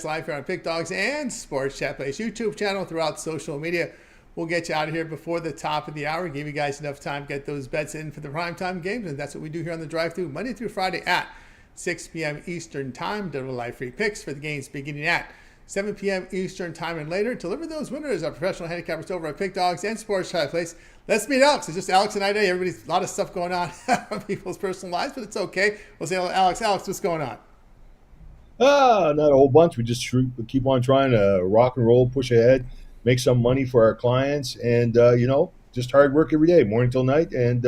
Live here on Pick Dawgz and Sports Chat Plays YouTube channel throughout social media. We'll get you out of here before the top of the hour, give you guys enough time to get those bets in for the primetime games, and that's what we do here on the drive-thru Monday through Friday at 6 p.m. Eastern Time. Deliver live free picks for the games beginning at 7 p.m. Eastern Time and later. Deliver those winners, our professional handicappers over at Pick Dawgz and Sports Chat Plays. Let's meet Alex. It's just Alex and I today. Everybody's a lot of stuff going on in people's personal lives, but it's okay. We'll say, Alex, what's going on? Not a whole bunch. We keep on trying to rock and roll, push ahead, make some money for our clients, and just hard work every day, morning till night, and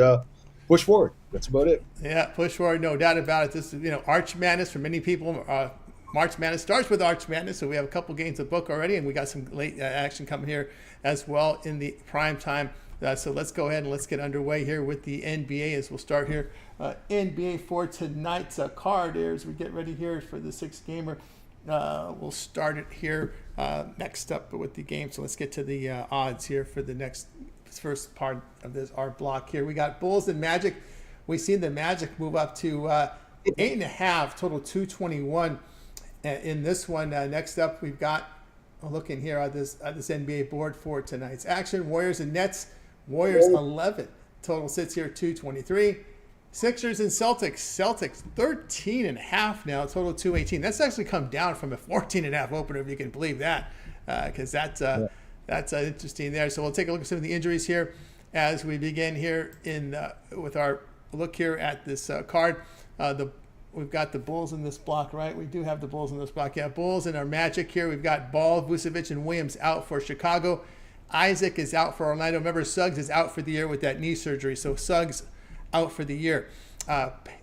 push forward. That's about it. Yeah, push forward, no doubt about it. This is Arch Madness for many people. March Madness starts with Arch Madness, so we have a couple games to book already, and we got some late action coming here as well in the prime time. So let's go ahead and let's get underway here with the NBA as we'll start here. NBA for tonight's card here as we get ready here for the sixth gamer. We'll start it here next up with the game. So let's get to the odds here for the first part of our block here. We got Bulls and Magic. We see the Magic move up to 8.5, total 221 in this one. Next up, we've got looking here at this NBA board for tonight's action. Warriors and Nets. Warriors 11, total sits here 223. Sixers and Celtics 13.5 now, total 218. That's actually come down from a 14.5 opener, if you can believe that, because that's interesting there. So we'll take a look at some of the injuries here as we begin here with our look here at this card. We've got the Bulls in this block, right? We do have the Bulls in this block. Yeah, Bulls and our Magic here. We've got Ball, Vucevic, and Williams out for Chicago. Isaac is out for Orlando. Remember, Suggs is out for the year with that knee surgery. So Suggs out for the year.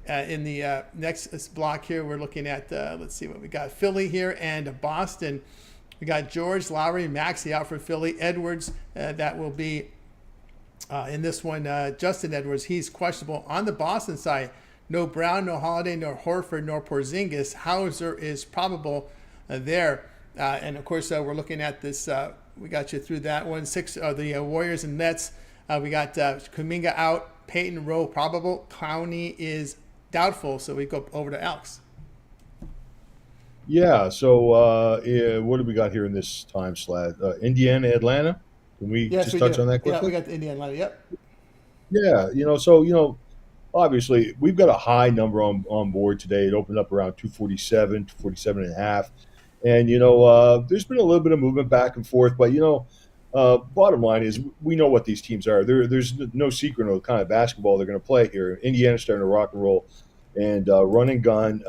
In the next block here, we're looking at, let's see what we got. Philly here and Boston. We got George, Lowry, Maxey out for Philly. Edwards, that will be in this one. Justin Edwards, he's questionable. On the Boston side, no Brown, no Holiday, no Horford, nor Porzingis. Hauser is probable there. And, of course, we're looking at this. We got you through that one. The Warriors and Nets. We got Kuminga out. Peyton Rowe probable. Clowney is doubtful. So we go over to Alex. Yeah. So what do we got here in this time slot? Indiana, Atlanta. Can we just touch on that quickly? Yeah, we got the Indiana, Atlanta. Yep. Yeah. Obviously we've got a high number on board today. It opened up around 247, 247 and a half. And, there's been a little bit of movement back and forth, but, bottom line is we know what these teams are. There's no secret of the kind of basketball they're going to play here. Indiana's starting to rock and roll and run and gun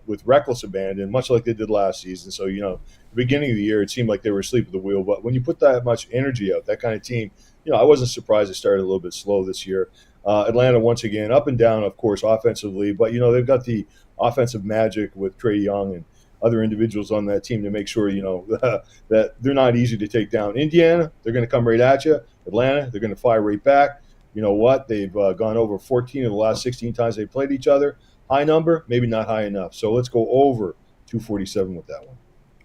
with reckless abandon, much like they did last season. So, the beginning of the year, it seemed like they were asleep at the wheel. But when you put that much energy out, that kind of team, I wasn't surprised they started a little bit slow this year. Atlanta, once again, up and down, of course, offensively. But, they've got the offensive magic with Trae Young and other individuals on that team to make sure, that they're not easy to take down. Indiana, they're going to come right at you. Atlanta, they're going to fire right back. You know what? They've gone over 14 of the last 16 times they played each other. High number, maybe not high enough. So let's go over 247 with that one.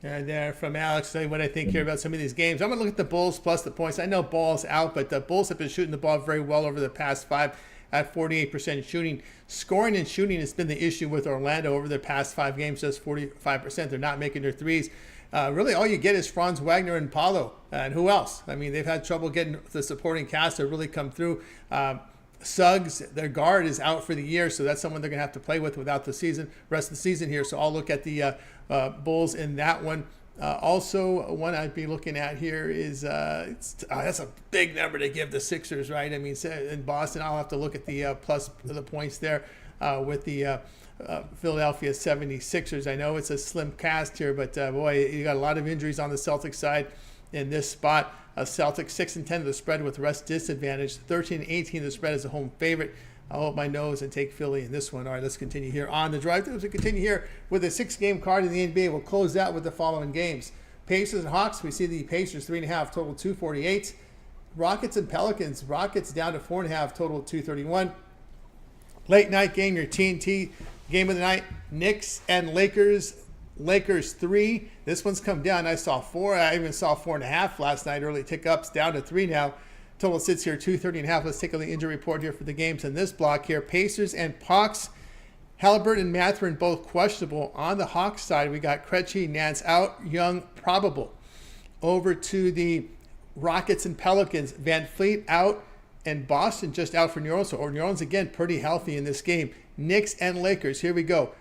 And there from Alex, tell you what I think here about some of these games. I'm going to look at the Bulls plus the points. I know Ball's out, but the Bulls have been shooting the ball very well over the past 5 at 48% shooting. Scoring and shooting has been the issue with Orlando over the past 5 games, just 45%. They're not making their threes. Really, all you get is Franz Wagner and Paulo. And who else? I mean, they've had trouble getting the supporting cast to really come through. Suggs, their guard, is out for the year, so that's someone they're going to have to play with without the rest of the season here. So I'll look at the Bulls in that one. Also, one I'd be looking at here is that's a big number to give the Sixers, right? I mean, in Boston, I'll have to look at the plus the points there with the Philadelphia 76ers. I know it's a slim cast here, but boy, you got a lot of injuries on the Celtics side in this spot. Celtics 6-10 of the spread with rest disadvantage, 13-18 of the spread as a home favorite. I'll hold my nose and take Philly in this one. All right, let's continue here on the drive. As we continue here with a 6-game card in the NBA, we'll close out with the following games. Pacers and Hawks, we see the Pacers 3.5, total 248. Rockets and Pelicans, Rockets down to 4.5, total 231. Late night game, your TNT game of the night, Knicks and Lakers. Lakers 3. This one's come down. I saw 4. I even saw 4.5 last night. Early tick ups down to 3 now. Total sits here 230.5. Let's take a look at the injury report here for the games in this block here. Pacers and Hawks Halliburton and Mathurin both questionable. On the Hawks side, we got Krejci, Nance out, Young probable. Over to the Rockets and Pelicans, Van Fleet out, and Boston just out for New Orleans. So New Orleans, again, pretty healthy in this game. Knicks and Lakers, here we go.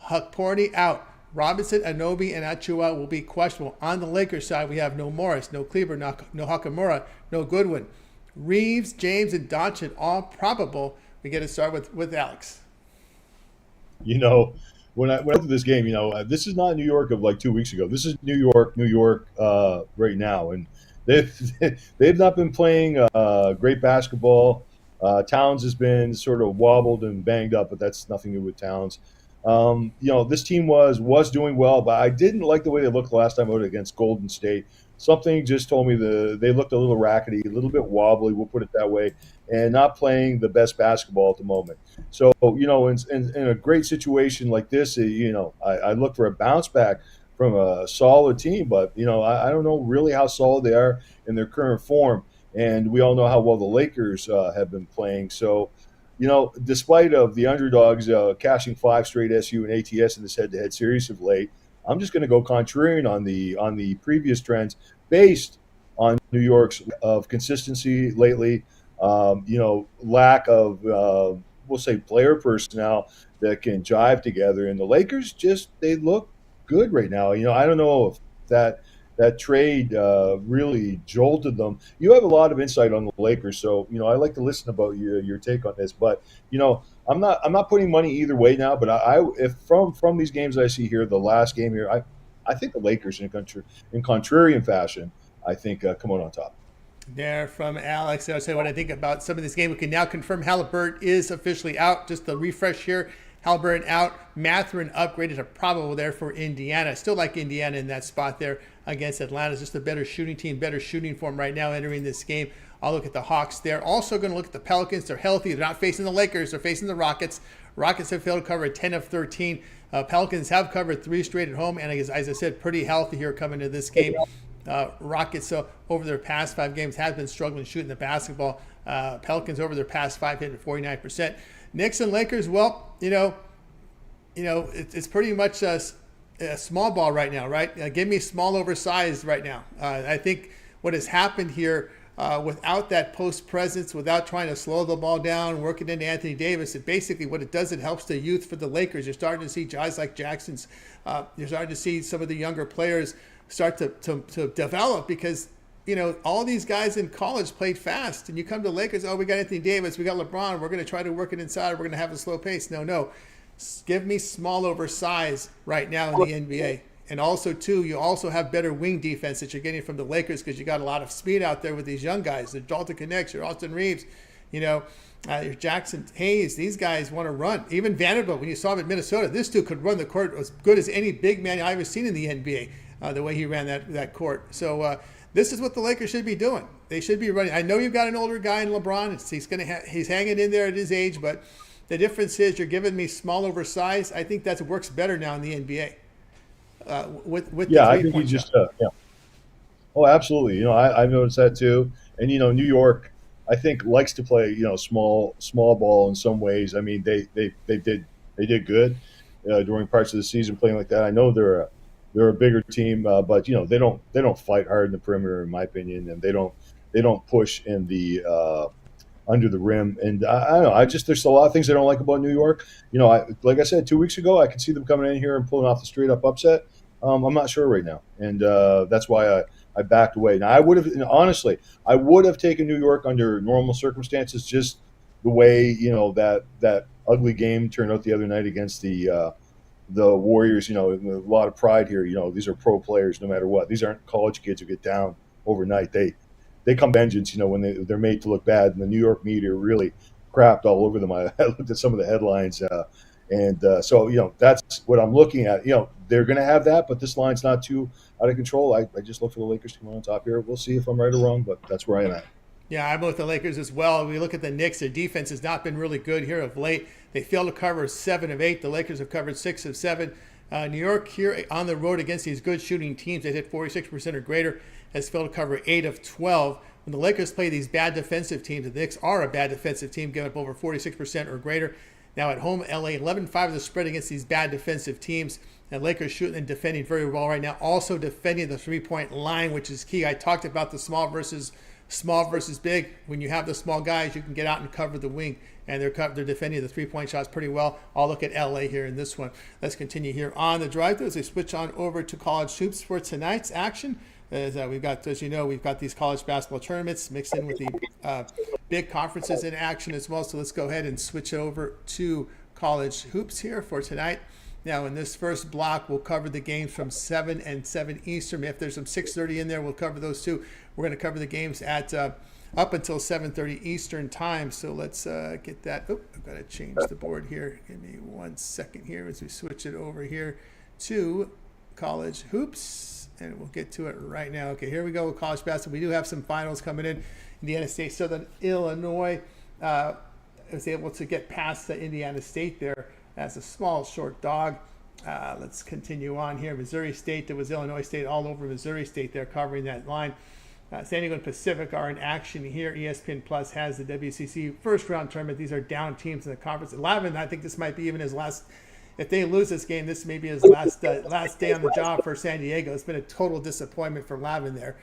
Hukporti out. Robinson, Anunoby, and Achua will be questionable. On the Lakers side, we have no Morris, no Kleber, no Hachimura, no Goodwin. Reeves, James, and Doncic all probable. We get to start with Alex. You know, when I went to this game, this is not New York of like 2 weeks ago. This is New York right now, and they've not been playing great basketball. Towns has been sort of wobbled and banged up, but that's nothing to do with Towns. This team was doing well, but I didn't like the way they looked last time out against Golden State. Something just told me they looked a little rackety, a little bit wobbly, we'll put it that way, and not playing the best basketball at the moment. So, in a great situation like this, I look for a bounce back from a solid team, but, I don't know really how solid they are in their current form. And we all know how well the Lakers have been playing. So, despite of the underdogs cashing 5 straight SU and ATS in this head-to-head series of late, I'm just going to go contrarian on the previous trends based on New York's of consistency lately. Lack of we'll say player personnel that can jive together, and the Lakers they look good right now. I don't know if that trade really jolted them. You have a lot of insight on the Lakers, so I like to listen about your take on this. But I'm not putting money either way now. But if from these games I see here, the last game here, I think the Lakers in contrarian fashion, I think come out on top. There from Alex. I'll say what I think about some of this game. We can now confirm Halliburton is officially out. Just the refresh here. Halliburton out. Mathurin upgraded to probable there for Indiana. Still like Indiana in that spot there against Atlanta. It's just a better shooting team, better shooting form right now entering this game. I'll look at the Hawks there. Also going to look at the Pelicans. They're healthy. They're not facing the Lakers. They're facing the Rockets. Rockets have failed to cover 10 of 13. Pelicans have covered 3 straight at home. And as I said, pretty healthy here coming to this game. Rockets, so over their past 5 games, have been struggling shooting the basketball. Pelicans over their past 5 hitting 49%. Knicks and Lakers, well, it's pretty much a small ball right now, right? Give me small oversized right now. I think what has happened here without that post presence, without trying to slow the ball down, working into Anthony Davis, basically what it does, it helps the youth for the Lakers. You're starting to see guys like Jackson's. You're starting to see some of the younger players start to develop because, all these guys in college played fast. And you come to Lakers, we got Anthony Davis, we got LeBron, we're going to try to work it inside, we're going to have a slow pace. No. Give me small over size right now in the NBA. And also, too, you also have better wing defense that you're getting from the Lakers because you got a lot of speed out there with these young guys. The Dalton Connects, your Austin Reeves, your Jackson Hayes. These guys want to run. Even Vanderbilt, when you saw him at Minnesota, this dude could run the court as good as any big man I've ever seen in the NBA, the way he ran that court. So this is what the Lakers should be doing. They should be running. I know you've got an older guy in LeBron. He's hanging in there at his age, but the difference is you're giving me small over size. I think that works better now in the NBA. I think he just Oh, absolutely. I've noticed that too. And New York, I think likes to play small ball in some ways. I mean, they did good during parts of the season playing like that. I know they're a bigger team, but they don't fight hard in the perimeter, in my opinion, and they don't push in the under the rim. And I don't know. There's a lot of things I don't like about New York. Like I said 2 weeks ago, I could see them coming in here and pulling off the straight up upset. I'm not sure right now, and that's why I backed away. Now I would have taken New York under normal circumstances, just the way that ugly game turned out the other night against the Warriors. A lot of pride here. These are pro players, no matter what. These aren't college kids who get down overnight. They come vengeance, when they're made to look bad, and the New York media really crapped all over them. I looked at some of the headlines, so that's what I'm looking at. They're going to have that, but this line's not too out of control. I just look for the Lakers to come on top here. We'll see if I'm right or wrong, but that's where I am at. Yeah, I'm with the Lakers as well. We look at the Knicks. Their defense has not been really good here of late. They failed to cover 7 of 8. The Lakers have covered 6 of 7. New York here on the road against these good shooting teams, they hit 46% or greater, has failed to cover 8 of 12. When the Lakers play these bad defensive teams, the Knicks are a bad defensive team, giving up over 46% or greater. Now at home, LA 11-5 of the spread against these bad defensive teams. And Lakers shooting and defending very well right now. Also defending the three-point line, which is key. I talked about the small versus big. When you have the small guys, you can get out and cover the wing. And they're defending the three-point shots pretty well. I'll look at LA here in this one. Let's continue here on the drive-thru as we switch on over to college hoops for tonight's action. As we've got these college basketball tournaments mixed in with the big conferences in action as well. So let's go ahead and switch over to college hoops here for tonight. Now, in this first block, we'll cover the games from 7 and 7 Eastern. If there's some 6:30 in there, we'll cover those too. We're going to cover the games at up until 7:30 Eastern time. So let's get that. Oh, I've got to change the board here. Give me 1 second here as we switch it over here to college hoops. And we'll get to it right now. Okay, here we go with college basketball. We do have some finals coming in. Indiana State, Southern Illinois was able to get past Indiana State there as a small, short dog. Let's continue on here. Missouri State, there was Illinois State all over Missouri State there covering that line. San Diego and Pacific are in action here. ESPN Plus has the WCC first round tournament. These are down teams in the conference. Lavin, I think this might be even his last. If they lose this game, this may be his last day on the job for San Diego. It's been a total disappointment for Lavin there.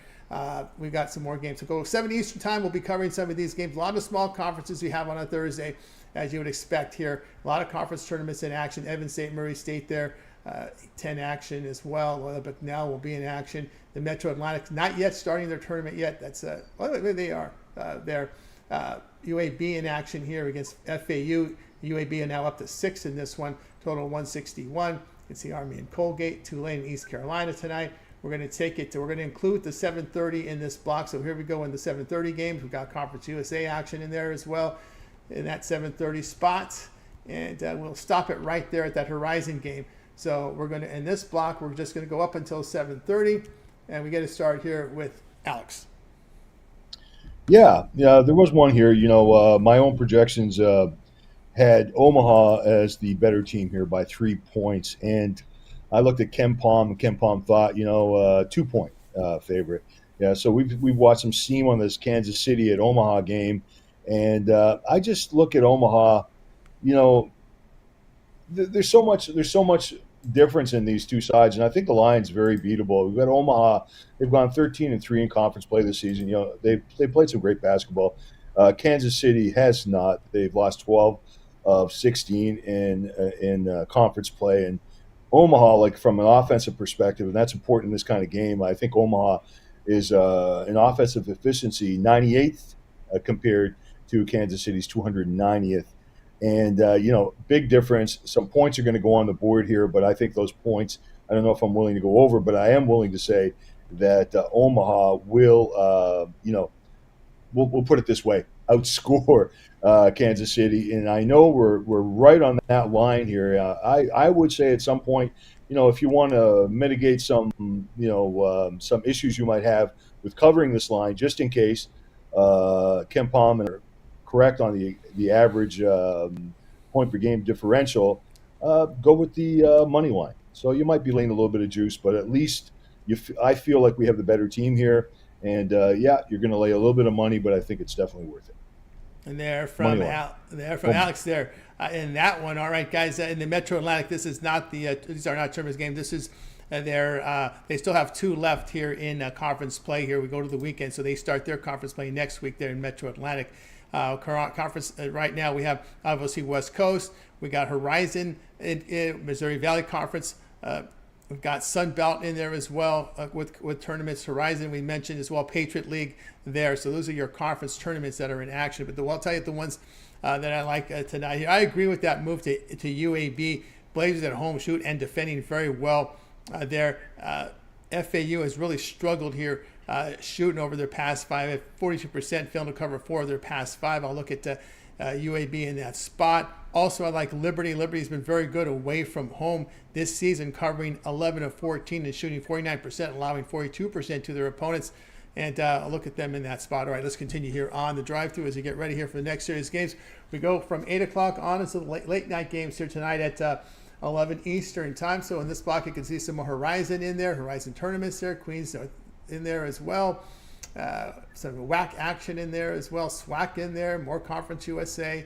We've got some more games to go. 7 Eastern time, we'll be covering some of these games. A lot of small conferences we have on a Thursday, as you would expect here. A lot of conference tournaments in action. Evans State, Murray State there, 10 action as well. Bucknell will be in action. The Metro Atlantic, not yet starting their tournament yet. That's they are. They're UAB in action here against FAU. UAB are now up to 6 in this one. Total 161. You can see Army and Colgate, Tulane, and East Carolina tonight. We're going to include the 7:30 in this block. So here we go in the 7:30 games. We've got Conference USA action in there as well in that 7:30 spot. And we'll stop it right there at that Horizon game. So we're going to, in this block, we're just going to go up until 7:30. And we get to start here with Alex. Yeah, there was one here. My own projections had Omaha as the better team here by 3 points. And I looked at Ken Palm, and Ken Palm thought, 2-point favorite. Yeah, so we've watched some steam on this Kansas City at Omaha game. And I just look at Omaha, there's so much difference in these two sides, and I think the line's very beatable. We've got Omaha; they've gone 13-3 in conference play this season. They played some great basketball. Kansas City has not; they've lost 12 of 16 in conference play, and Omaha, like from an offensive perspective, and that's important in this kind of game. I think Omaha is in offensive efficiency 98th compared to Kansas City's 290th. And, big difference. Some points are going to go on the board here, but I think those points, I don't know if I'm willing to go over, but I am willing to say that Omaha will, we'll put it this way, outscore Kansas City. And I know we're right on that line here. I would say at some point, if you want to mitigate some, some issues you might have with covering this line, just in case, Ken Palm are correct on the average point per game differential, go with the money line. So you might be laying a little bit of juice, but at least I feel like we have the better team here. And you're going to lay a little bit of money, but I think it's definitely worth it. And they're from Alex there in that one. All right, guys, in the Metro Atlantic, this is not these are not tournament games. This is they still have 2 left here in conference play here. We go to the weekend, so they start their conference play next week there in Metro Atlantic. Conference right now we have obviously West Coast. We got Horizon in Missouri Valley Conference. We've got Sun Belt in there as well with tournaments. Horizon we mentioned as well. Patriot League there. So those are your conference tournaments that are in action. But I'll tell you the ones that I like tonight here. I agree with that move to UAB. Blazers at home shoot and defending very well there. FAU has really struggled here. Shooting over their past 5, 42% failing to cover 4 of their past 5. I'll look at UAB in that spot. Also, I like Liberty. Liberty's been very good away from home this season, covering 11 of 14 and shooting 49%, allowing 42% to their opponents. And I'll look at them in that spot. All right, let's continue here on the drive-thru as we get ready here for the next series of games. We go from 8 o'clock on into the late night games here tonight at 11 Eastern time. So in this block, you can see some more Horizon in there, Horizon tournaments there, Queens in there as well. Some WAC action in there as well, SWAC in there, more Conference USA.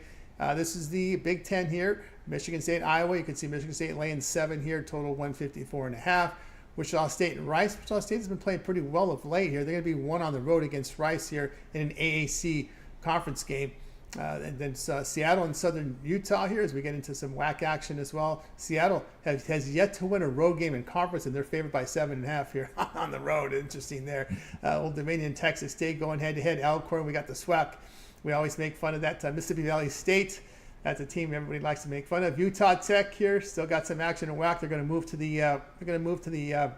This is the Big Ten here. Michigan State, Iowa. You can see Michigan State laying 7 here, total 154.5. Wichita State and Rice. Wichita State has been playing pretty well of late here. They're going to be 1 on the road against Rice here in an AAC conference game. And then Seattle and Southern Utah here as we get into some WAC action as well. Seattle has yet to win a road game in conference, and they're favored by 7.5 here on the road. Interesting there. Old Dominion, Texas State going head-to-head. Alcorn, we got the SWAC. We always make fun of that. Mississippi Valley State. That's a team everybody likes to make fun of. Utah Tech here still got some action in WAC. They're going to move to the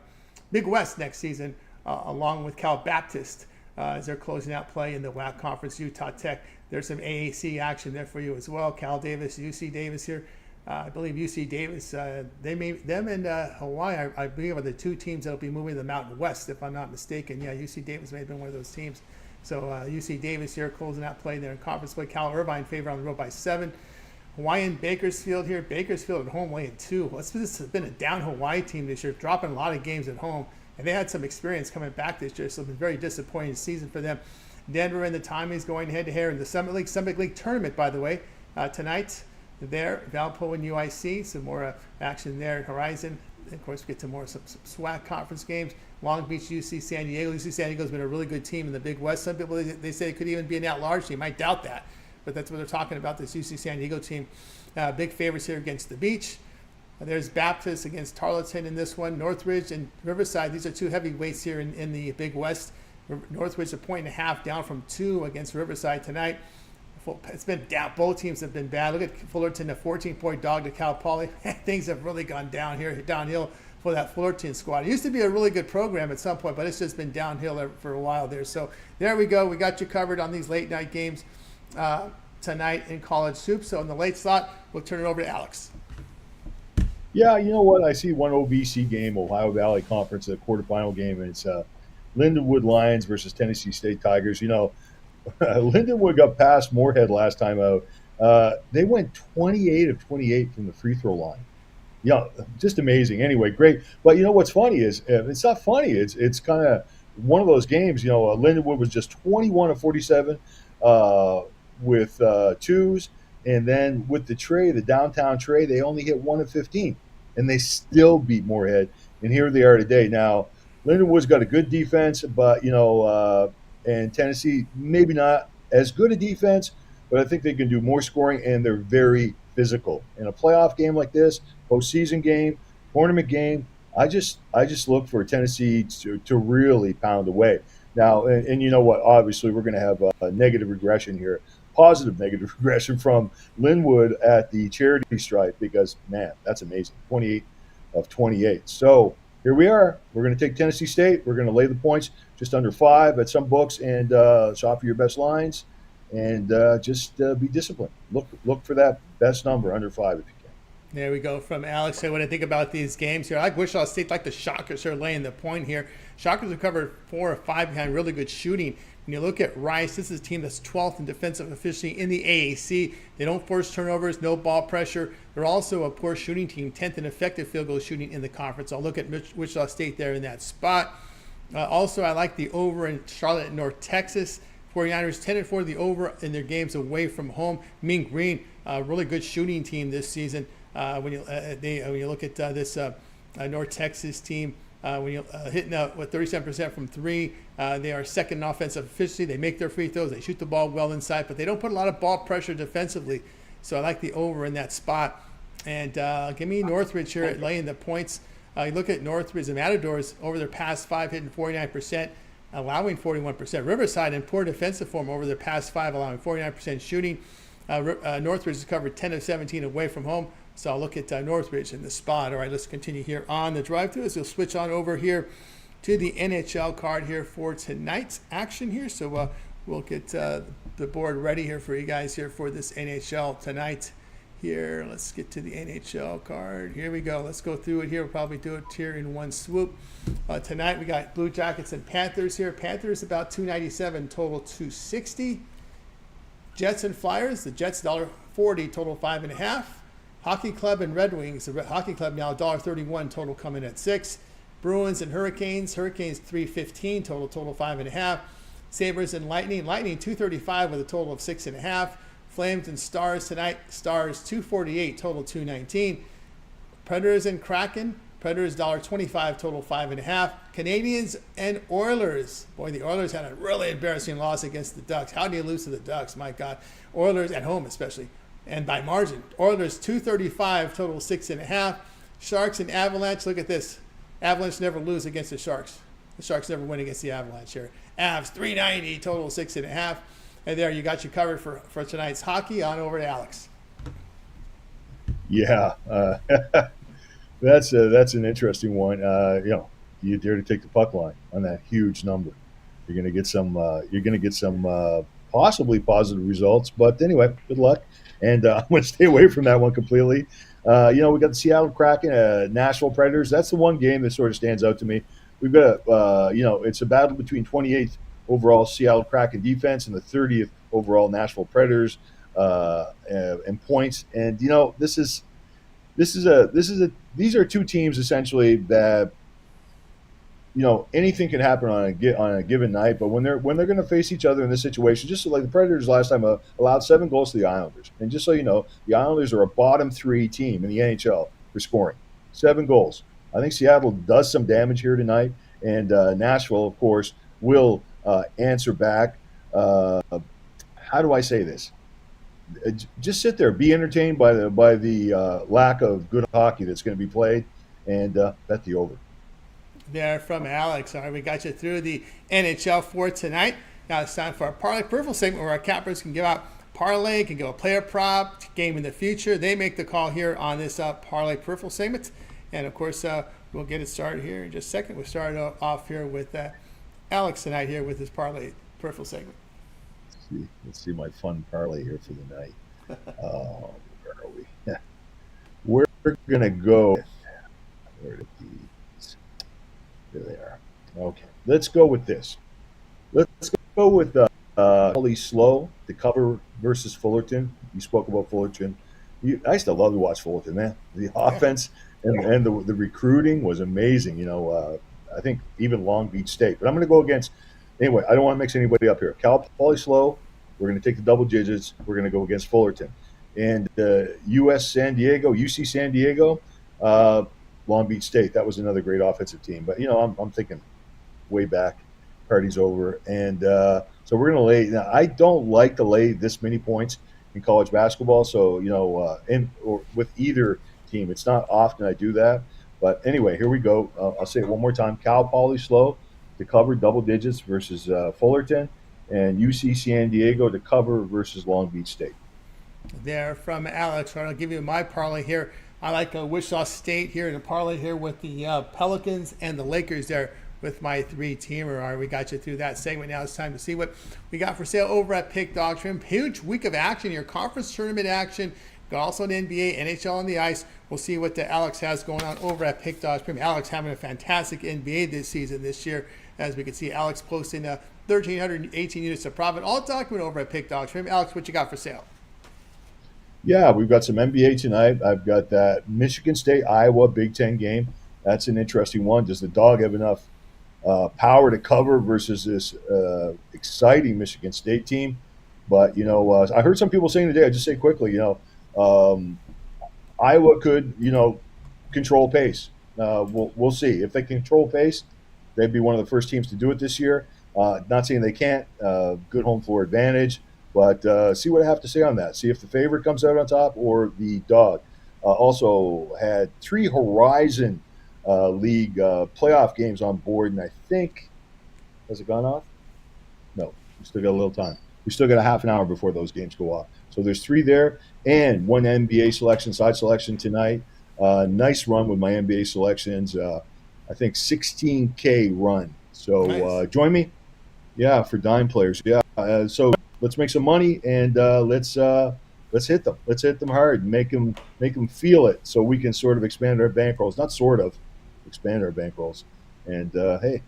Big West next season, along with Cal Baptist as they're closing out play in the WAC conference. Utah Tech. There's some AAC action there for you as well. Cal Davis, UC Davis here. I believe UC Davis. Them and Hawaii, I believe, are the 2 teams that'll be moving to the Mountain West, if I'm not mistaken. Yeah, UC Davis may have been one of those teams. So UC Davis here closing out play there in conference play. Cal Irvine favor on the road by 7. Hawaiian Bakersfield here. Bakersfield at home laying 2. This has been a down Hawaii team this year, dropping a lot of games at home. And they had some experience coming back this year, so it's been a very disappointing season for them. Denver and the Tommies going head-to-head in the Summit League tournament, by the way, tonight there. Valpo and UIC, some more action there at Horizon. And of course, we get to some SWAC conference games. Long Beach, UC San Diego. UC San Diego's been a really good team in the Big West. Some people, they say it could even be an at-large team. I doubt that, but that's what they're talking about, this UC San Diego team. Big favorites here against the Beach. There's Baptist against Tarleton in this one. Northridge and Riverside, these are 2 heavyweights here in the Big West. Northridge a 1.5 down from 2 against Riverside tonight. It's been down. Both teams have been bad. Look at Fullerton, a 14-point dog to Cal Poly. Things have really gone downhill for that Fullerton squad. It used to be a really good program at some point, but it's just been downhill for a while there. So there we go. We got you covered on these late night games tonight in College Soup. So in the late slot, we'll turn it over to Alex. Yeah, you know what? I see one OVC game, Ohio Valley Conference, a quarterfinal game, and it's Lindenwood Lions versus Tennessee State Tigers. You know, Lindenwood got past Moorhead last time out. They went 28 of 28 from the free throw line. Yeah, just amazing. Anyway, great. But you know what's funny is it's not funny. It's kind of one of those games. You know, Lindenwood was just 21 of 47 with 2s, and then with the downtown tray, they only hit 1 of 15, and they still beat Moorhead. And here they are today. Now, Lindenwood's got a good defense, but and Tennessee maybe not as good a defense, but I think they can do more scoring, and they're very physical. In a playoff game like this, postseason game, tournament game, I just look for Tennessee to really pound away. Now, and you know what? Obviously, we're going to have a negative regression here, positive negative regression from Linwood at the charity stripe because, man, that's amazing. 28 of 28. So here we are. We're going to take Tennessee State. We're going to lay the points just under 5 at some books and shop for your best lines and just be disciplined. Look for that best number under 5 if you can. There we go from Alex. Hey, what I think about these games here, I like Wichita State, like the Shockers are laying the point here. Shockers have covered 4 or 5 behind really good shooting. When you look at Rice, this is a team that's 12th in defensive efficiency in the AAC. They don't force turnovers, no ball pressure. They're also a poor shooting team, 10th in effective field goal shooting in the conference. I'll look at Wichita State there in that spot. Also, I like the over in Charlotte, North Texas. 49ers 10-4 the over in their games away from home. Mean Green, really good shooting team this season. When you look at this North Texas team, when you're hitting with 37% from 3, they are second in offensive efficiency. They make their free throws. They shoot the ball well inside, but they don't put a lot of ball pressure defensively. So I like the over in that spot. And give me Northridge here at laying the points. You look at Northridge and Matadors over their past 5, hitting 49%, allowing 41%. Riverside in poor defensive form over their past 5, allowing 49% shooting. Northridge has covered 10 of 17 away from home. So I'll look at Northridge in the spot. All right, let's continue here on the drive-thru. So we'll switch on over here to the NHL card here for tonight's action here. So we'll get the board ready here for you guys here for this NHL tonight. Here, let's get to the NHL card. Here we go. Let's go through it here. We'll probably do it here in one swoop. Tonight we got Blue Jackets and Panthers here. Panthers about $2.97, total $2.60. Jets and Flyers. The Jets $1.40, total 5.5. Hockey Club and Red Wings. The Hockey Club now $1.31, total coming at 6. Bruins and Hurricanes. Hurricanes $3.15, total 5.5. Sabres and Lightning. Lightning $2.35 with a total of 6.5. Flames and Stars tonight. Stars 248, total 219. Predators and Kraken. Predators $1.25, total 5.5. Canadians and Oilers. Boy, the Oilers had a really embarrassing loss against the Ducks. How do you lose to the Ducks? My God. Oilers at home especially. And by margin. Oilers 235, total 6.5. Sharks and Avalanche. Look at this. Avalanche never lose against the Sharks. The Sharks never win against the Avalanche here. Avs 390, total 6.5. And there you got you covered for tonight's hockey. On over to Alex. Yeah, that's an interesting one. You dare to take the puck line on that huge number. You're going to get some. Possibly positive results. But anyway, good luck. And I'm going to stay away from that one completely. We got the Seattle Kraken, Nashville Predators. That's the one game that sort of stands out to me. We've got it's a battle between 28th overall Seattle Kraken defense and the 30th overall Nashville Predators in points. And these are two teams essentially that anything can happen on a given night. But when they're going to face each other in this situation, just like the Predators last time allowed 7 goals to the Islanders, and just so you know, the Islanders are a bottom 3 team in the NHL for scoring, 7 goals. I think Seattle does some damage here tonight, and Nashville, of course, will answer back. How do I say this? Just sit there, be entertained by the lack of good hockey that's going to be played, and bet the over. There from Alex. All right, we got you through the NHL for tonight. Now it's time for our Parlay Peripheral segment where our cappers can give out parlay, can give a player prop, game in the future. They make the call here on this Parlay Peripheral segment. And, of course, we'll get it started here in just a second. We'll start off here with Alex tonight here with his Parlay Peripheral segment. Let's see my fun parlay here for the night. Where are we? Yeah. We're going to go. Where did these? There they are. Okay. Let's go with this. Let's go with Paulie Slow, the cover versus Fullerton. You spoke about Fullerton. I used to love to watch Fullerton, man. The offense and the recruiting was amazing. I think even Long Beach State. But I'm going to go against. Anyway, I don't want to mix anybody up here. Paulie Slow, we're going to take the double digits. We're going to go against Fullerton. And UC San Diego, Long Beach State. That was another great offensive team. But, I'm thinking way back, party's over. And so we're going to lay. Now, I don't like to lay this many points in college basketball. So, or with either team. It's not often I do that. But anyway, here we go. I'll say it one more time. Paulie Slow to cover double digits versus Fullerton, and UC San Diego to cover versus Long Beach State. There from Alex. I'll give you my parlay here. I like Wichita State here in the parlay here with the Pelicans and the Lakers there with my 3-teamer. All right, we got you through that segment. Now it's time to see what we got for sale over at Pick Dawgz. Huge week of action here, conference tournament action. Got also an NBA, NHL on the ice. We'll see what Alex has going on over at Pick Dawgz. Alex having a fantastic NBA this year. As we can see, Alex posting 1,318 units of profit. All documented over at Pick Dawgz. Alex, what you got for sale? Yeah, we've got some NBA tonight. I've got that Michigan State, Iowa Big Ten game. That's an interesting one. Does the dog have enough power to cover versus this exciting Michigan State team? But, I heard some people saying today, I'll just say quickly, Iowa could, control pace. We'll see. If they control pace, they'd be one of the first teams to do it this year. Not saying they can't. Good home floor advantage. But see what I have to say on that. See if the favorite comes out on top or the dog. Also had 3 Horizon League playoff games on board. And I think, has it gone off? No, we still got a little time. We still got a half an hour before those games go off. So there's 3 there and 1 NBA side selection tonight. Nice run with my NBA selections. I think 16K run. So nice. Join me. Yeah, for dime players. Yeah. So let's make some money and let's hit them. Let's hit them hard and make them feel it so we can sort of expand our bankrolls. Not sort of, expand our bankrolls. And hey,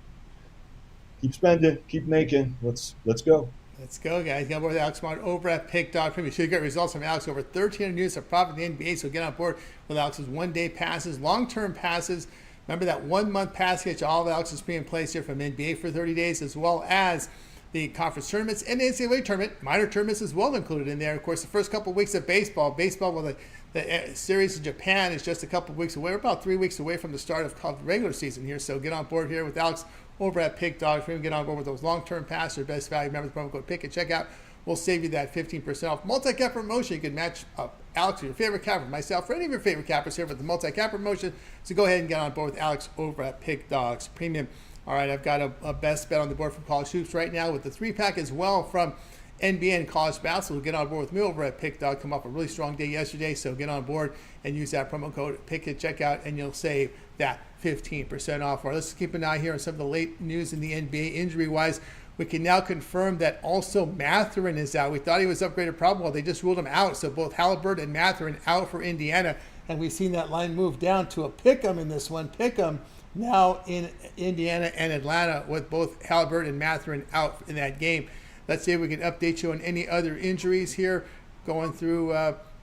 keep spending, keep making. Let's go. Let's go, guys. Get on board with Alex Martin over at Pick.com. You should get results from Alex. Over 1,300 units of profit in the NBA. So get on board with Alex's one-day passes, long-term passes. Remember that 1-month pass gets you all of Alex's pre and plays here from NBA for 30 days, as well as the conference tournaments and the NCAA tournament, minor tournaments as well included in there. Of course, the first couple of weeks of baseball, well, the series in Japan is just a couple of weeks away. We're about 3 weeks away from the start of the regular season here. So get on board here with Alex over at Pick Dawgz. If you can get on board with those long-term passes or best value, remember the promo code PICK and check out. We'll save you that 15% off. Multi-cap promotion. You can match up Alex with your favorite capper, myself, or any of your favorite cappers here with the multi-cap promotion. So go ahead and get on board with Alex over at Pick Dawgz Premium. All right, I've got a best bet on the board from college hoops right now with the 3-pack as well from NBA and college basketball. Get on board with me over at Pick Dawgz. Come off a really strong day yesterday, so get on board and use that promo code PICK at checkout, and you'll save that 15% off. All right, let's keep an eye here on some of the late news in the NBA injury-wise. We can now confirm that also Mathurin is out. We thought he was upgraded probable. They just ruled him out. So both Halliburton and Mathurin out for Indiana. And we've seen that line move down to a pick'em in this one. Pick'em now in Indiana and Atlanta with both Halliburton and Mathurin out in that game. Let's see if we can update you on any other injuries here. Going through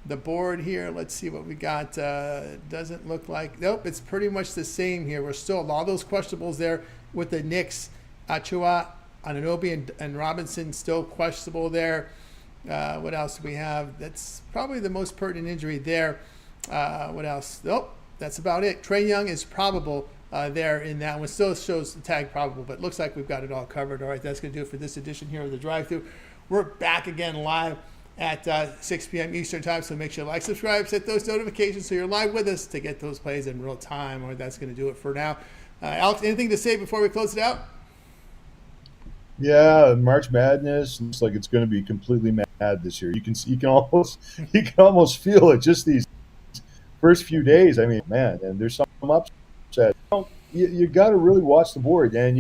the board here. Let's see what we got. Doesn't look like. Nope, it's pretty much the same here. We're still all those questionables there with the Knicks. Achua, Anunoby and Robinson still questionable there. What else do we have? That's probably the most pertinent injury there. What else? Nope, that's about it. Trae Young is probable there in that one. Still shows the tag probable, but looks like we've got it all covered. All right, that's going to do it for this edition here of the Drive-Thru. We're back again live at 6 p.m. Eastern time, so make sure to like, subscribe, set those notifications so you're live with us to get those plays in real time. All right, that's going to do it for now. Alex, anything to say before we close it out? Yeah, March Madness looks like it's going to be completely mad this year. You can almost feel it just these first few days. I mean, man, and there's some upset. You got to really watch the board. And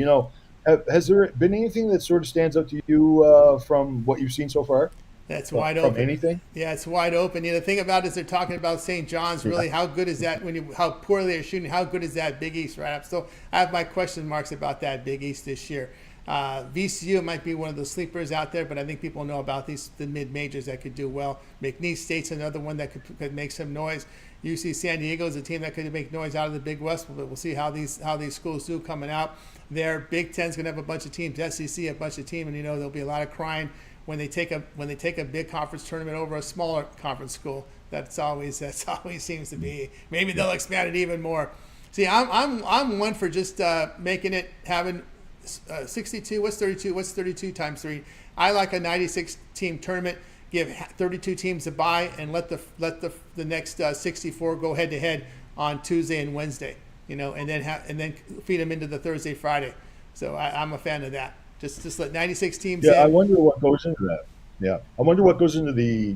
has there been anything that sort of stands out to you from what you've seen so far? That's wide open. From anything? Yeah, it's wide open. The thing about it is they're talking about St. John's. Really, how good is that how poorly they're shooting? How good is that Big East? Right. I have my question marks about that Big East this year. VCU might be one of the sleepers out there, but I think people know about the mid-majors that could do well. McNeese State's another one that could make some noise. UC San Diego is a team that could make noise out of the Big West, but we'll see how these schools do coming out there. Big Ten's going to have a bunch of teams. SEC a bunch of teams, and there'll be a lot of crying when they take a big conference tournament over a smaller conference school. That's always seems to be. Maybe they'll expand it even more. See, I'm one for just making it having 62. What's 32? What's 32 times 3? I like a 96 team tournament. Give 32 teams a bye and let the next 64 go head to head on Tuesday and Wednesday. And then feed them into the Thursday Friday. So I'm a fan of that. Just let 96 teams. Yeah, I wonder what goes into that. Yeah, I wonder what goes into the.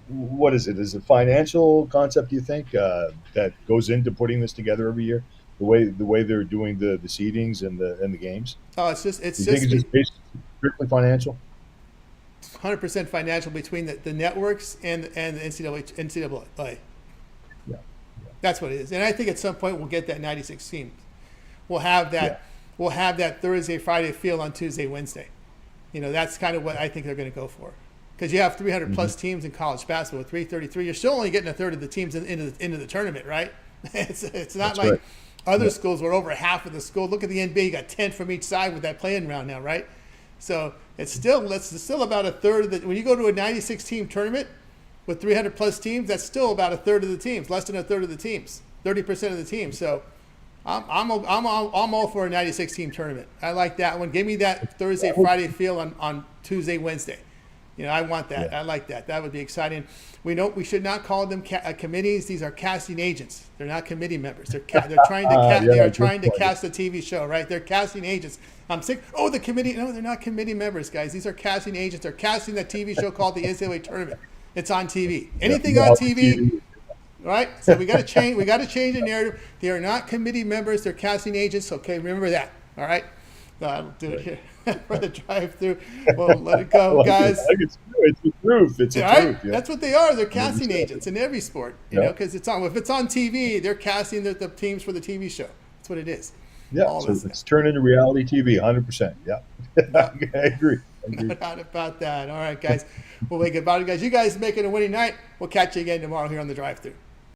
What is it? Is it financial concept? Do you think that goes into putting this together every year? The way they're doing the seedings and the games. Oh, it's just based strictly financial. 100% financial between the networks and the NCAA. Yeah. That's what it is. And I think at some point we'll get that 96 teams. We'll have that. Yeah. We'll have that Thursday, Friday feel on Tuesday, Wednesday. That's kind of what I think they're going to go for. Because you have 300 plus teams in college basketball with 333. You're still only getting a third of the teams into the tournament, right? It's not That's like right. Other schools were over half of the school. Look at the NBA. You got 10 from each side with that playing round now, right? So it's still about a third of the. When you go to a 96-team tournament with 300 plus teams, that's still about a third of the teams, less than a third of the teams, 30% of the teams. So I'm all for a 96-team tournament. I like that one. Give me that Thursday, Friday feel on Tuesday, Wednesday. I want that. Yeah. I like that. That would be exciting. We should not call them committees. These are casting agents. They're not committee members. They're trying to cast a TV show, right? They're casting agents. I'm sick. Oh, the committee. No, they're not committee members, guys. These are casting agents. They're casting that TV show called the NCAA Tournament. It's on TV. Anything on TV, right? So we got to change. We got to change the narrative. They are not committee members. They're casting agents. Okay, remember that. All right. No, I don't do it here. For the Drive-Thru. Well, let it go, guys. It's the truth. It's the truth. Yeah. That's what they are. They're casting agents in every sport, because if it's on TV, they're casting the teams for the TV show. That's what it is. Yeah, so it's turned into reality TV, 100%. Yeah, I agree. No doubt about that. All right, guys. We'll make it about it, guys. You guys make it a winning night. We'll catch you again tomorrow here on the Drive-Thru.